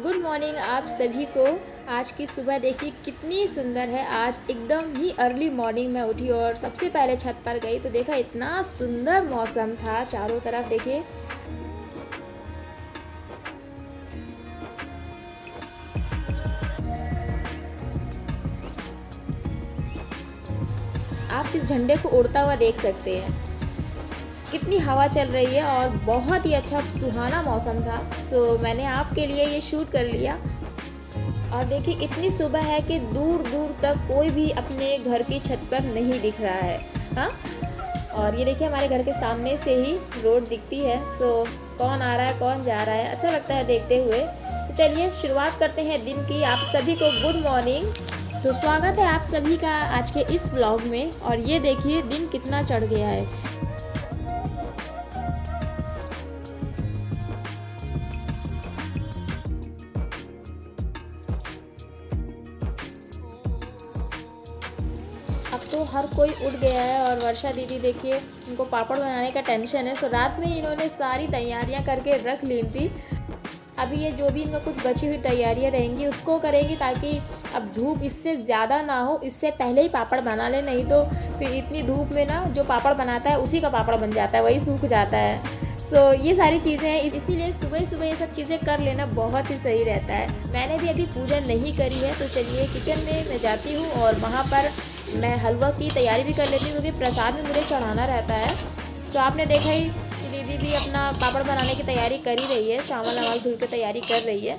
Good morning आप सभी को। आज की सुबह देखिए कितनी सुंदर है। आज एकदम ही अर्ली मॉर्निंग में उठी और सबसे पहले छत पर गई तो देखा इतना सुंदर मौसम था चारों तरफ। देखिए आप इस झंडे को उड़ता हुआ देख सकते हैं। कितनी हवा चल रही है और बहुत ही अच्छा सुहाना मौसम था। सो मैंने आपके लिए ये शूट कर लिया। और देखिए इतनी सुबह है कि दूर दूर तक कोई भी अपने घर की छत पर नहीं दिख रहा है। हाँ, और ये देखिए हमारे घर के सामने से ही रोड दिखती है। सो कौन आ रहा है कौन जा रहा है अच्छा लगता है देखते हुए। तो चलिए शुरुआत करते हैं दिन की। आप सभी को गुड मॉर्निंग। तो स्वागत है आप सभी का आज के इस व्लॉग में। और ये देखिए दिन कितना चढ़ गया है। अब तो हर कोई उठ गया है और वर्षा दीदी देखिए उनको पापड़ बनाने का टेंशन है। सो रात में इन्होंने सारी तैयारियां करके रख ली थी। अभी ये जो भी इनका कुछ बची हुई तैयारियां रहेंगी उसको करेंगी, ताकि अब धूप इससे ज़्यादा ना हो। इससे पहले ही पापड़ बना ले, नहीं तो फिर इतनी धूप में ना जो पापड़ बनाता है उसी का पापड़ बन जाता है, वही सूख जाता है। सो ये सारी चीज़ें हैं, इसीलिए सुबह सुबह ये सब चीज़ें कर लेना बहुत ही सही रहता है। मैंने भी अभी पूजा नहीं करी है तो चलिए किचन में मैं जाती हूँ और वहाँ पर मैं हलवा की तैयारी भी कर लेती हूँ, क्योंकि प्रसाद में मुझे चढ़ाना रहता है। तो आपने देखा ही कि दीदी भी अपना पापड़ बनाने की तैयारी कर ही रही है, चावल वावल धुल के तैयारी कर रही है।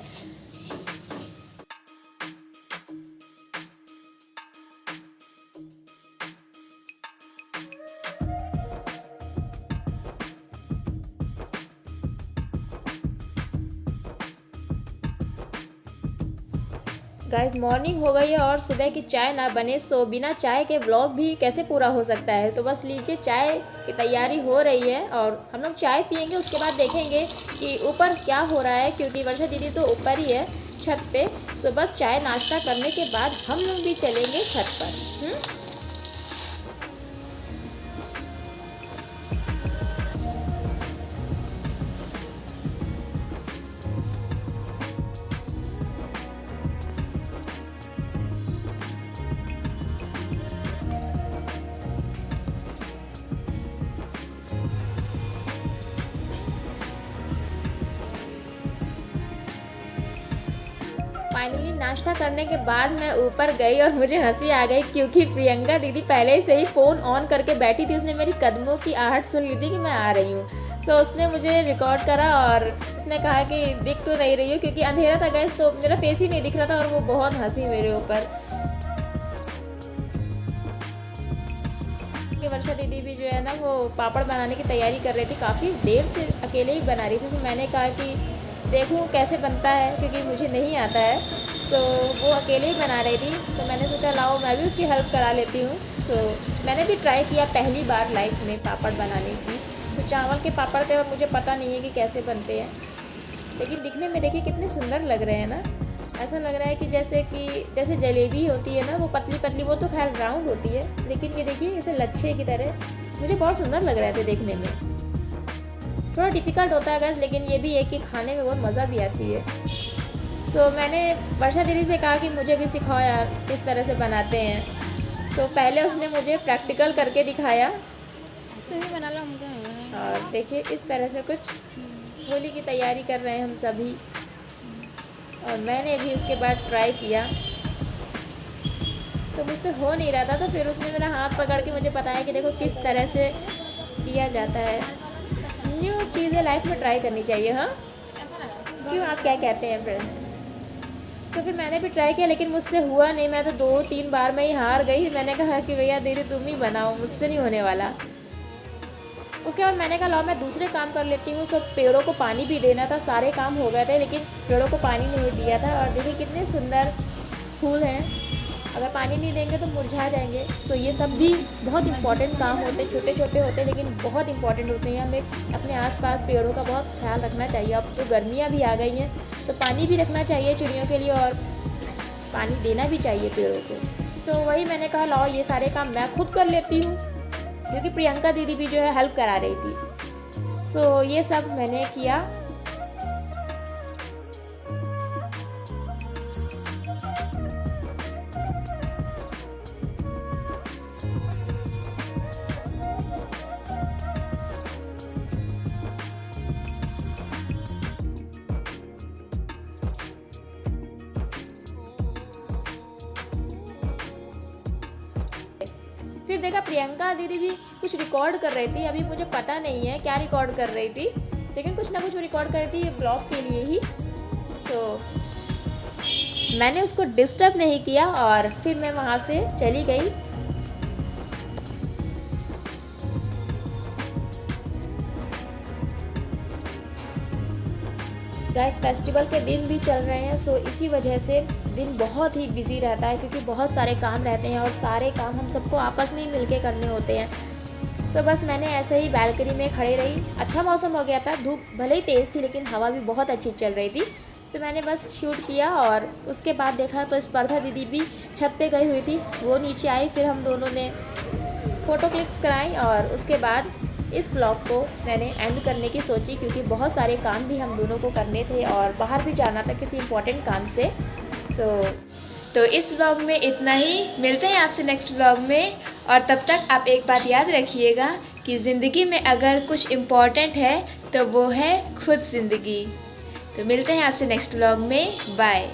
गाइस मॉर्निंग हो गई है और सुबह की चाय ना बने, सो बिना चाय के व्लॉग भी कैसे पूरा हो सकता है। तो बस लीजिए चाय की तैयारी हो रही है और हम लोग चाय पियेंगे, उसके बाद देखेंगे कि ऊपर क्या हो रहा है, क्योंकि वर्षा दीदी तो ऊपर ही है छत पे। सो बस चाय नाश्ता करने के बाद हम लोग भी चलेंगे छत पर। फाइनली नाश्ता करने के बाद मैं ऊपर गई और मुझे हंसी आ गई, क्योंकि प्रियंका दीदी पहले से ही फ़ोन ऑन करके बैठी थी। उसने मेरी कदमों की आहट सुन ली थी कि मैं आ रही हूँ। सो उसने मुझे रिकॉर्ड करा और उसने कहा कि दिख तो नहीं रही हो, क्योंकि अंधेरा था गैस, तो मेरा फेस ही नहीं दिख रहा था। और वो बहुत हंसी मेरे ऊपर। कि वर्षा दीदी भी जो है ना वो पापड़ बनाने की तैयारी कर रही थी, काफ़ी देर से अकेले ही बना रही थी। तो मैंने कहा कि देखूँ कैसे बनता है, क्योंकि मुझे नहीं आता है। सो वो अकेले ही बना रही थी तो मैंने सोचा लाओ मैं भी उसकी हेल्प करा लेती हूँ। सो मैंने भी ट्राई किया पहली बार लाइफ में पापड़ बनाने की। तो चावल के पापड़ थे और मुझे पता नहीं है कि कैसे बनते हैं, लेकिन दिखने में देखिए कितने सुंदर लग रहे हैं ना। ऐसा लग रहा है कि जैसे जलेबी होती है ना वो पतली पतली, वो तो खैर राउंड होती है, लेकिन ये देखिए जैसे लच्छे की तरह। मुझे बहुत सुंदर लग रहे थे देखने में। थोड़ा डिफ़िकल्ट होता है गैस, लेकिन ये भी है कि खाने में बहुत मज़ा भी आती है। सो मैंने वर्षा दीदी से कहा कि मुझे भी सिखाओ यार किस तरह से बनाते हैं। सो पहले उसने मुझे प्रैक्टिकल करके दिखाया। तो ही बना लो हमको। और देखिए इस तरह से कुछ होली की तैयारी कर रहे हैं हम सभी। और मैंने भी उसके बाद ट्राई किया तो मुझसे हो नहीं रहा था, तो फिर उसने मेरा हाथ पकड़ के मुझे बताया कि देखो किस तरह से किया जाता है। न्यू चीज़ें लाइफ में ट्राई करनी चाहिए। हाँ, क्यों आप क्या कहते हैं फ्रेंड्स? तो फिर मैंने भी ट्राई किया, लेकिन मुझसे हुआ नहीं। मैं तो 2-3 बार में ही हार गई। मैंने कहा कि भैया दीदी तुम ही बनाओ, मुझसे नहीं होने वाला। उसके बाद मैंने कहा लाओ मैं दूसरे काम कर लेती हूँ। सब पेड़ों को पानी भी देना था, सारे काम हो गए थे, लेकिन पेड़ों को पानी नहीं दिया था। और देखिए कितने सुंदर फूल हैं, अगर पानी नहीं देंगे तो मुरझा जाएंगे। सो ये सब भी बहुत इंपॉर्टेंट काम होते हैं, छोटे छोटे होते हैं लेकिन बहुत इंपॉर्टेंट होते हैं। हमें अपने आसपास पेड़ों का बहुत ख्याल रखना चाहिए। अब तो गर्मियाँ भी आ गई हैं, तो पानी भी रखना चाहिए चिड़ियों के लिए और पानी देना भी चाहिए पेड़ों को। सो वही मैंने कहा लाओ ये सारे काम मैं खुद कर लेती हूँ, क्योंकि प्रियंका दीदी भी जो है हेल्प करा रही थी। सो ये सब मैंने किया। फिर देखा प्रियंका दीदी भी कुछ रिकॉर्ड कर रही थी, अभी मुझे पता नहीं है क्या रिकॉर्ड कर रही थी, लेकिन कुछ ना कुछ रिकॉर्ड कर रही थी ब्लॉग के लिए ही। सो मैंने उसको डिस्टर्ब नहीं किया और फिर मैं वहाँ से चली गई। गाइस फेस्टिवल के दिन भी चल रहे हैं, सो इसी वजह से दिन बहुत ही बिजी रहता है, क्योंकि बहुत सारे काम रहते हैं और सारे काम हम सबको आपस में ही मिलके करने होते हैं। सो बस मैंने ऐसे ही बालकनी में खड़ी रही। अच्छा मौसम हो गया था, धूप भले ही तेज़ थी लेकिन हवा भी बहुत अच्छी चल रही थी। तो मैंने बस शूट किया और उसके बाद देखा तो स्पर्धा दीदी भी छत पे गई हुई थी, वो नीचे आई, फिर हम दोनों ने फ़ोटो क्लिक्स कराई और उसके बाद इस व्लॉग को मैंने एंड करने की सोची, क्योंकि बहुत सारे काम भी हम दोनों को करने थे और बाहर भी जाना था किसी इम्पोर्टेंट काम से। तो इस व्लॉग में इतना ही, मिलते हैं आपसे नेक्स्ट व्लॉग में। और तब तक आप एक बात याद रखिएगा कि ज़िंदगी में अगर कुछ इम्पोर्टेंट है तो वो है खुद ज़िंदगी। तो मिलते हैं आपसे नेक्स्ट व्लॉग में, बाय।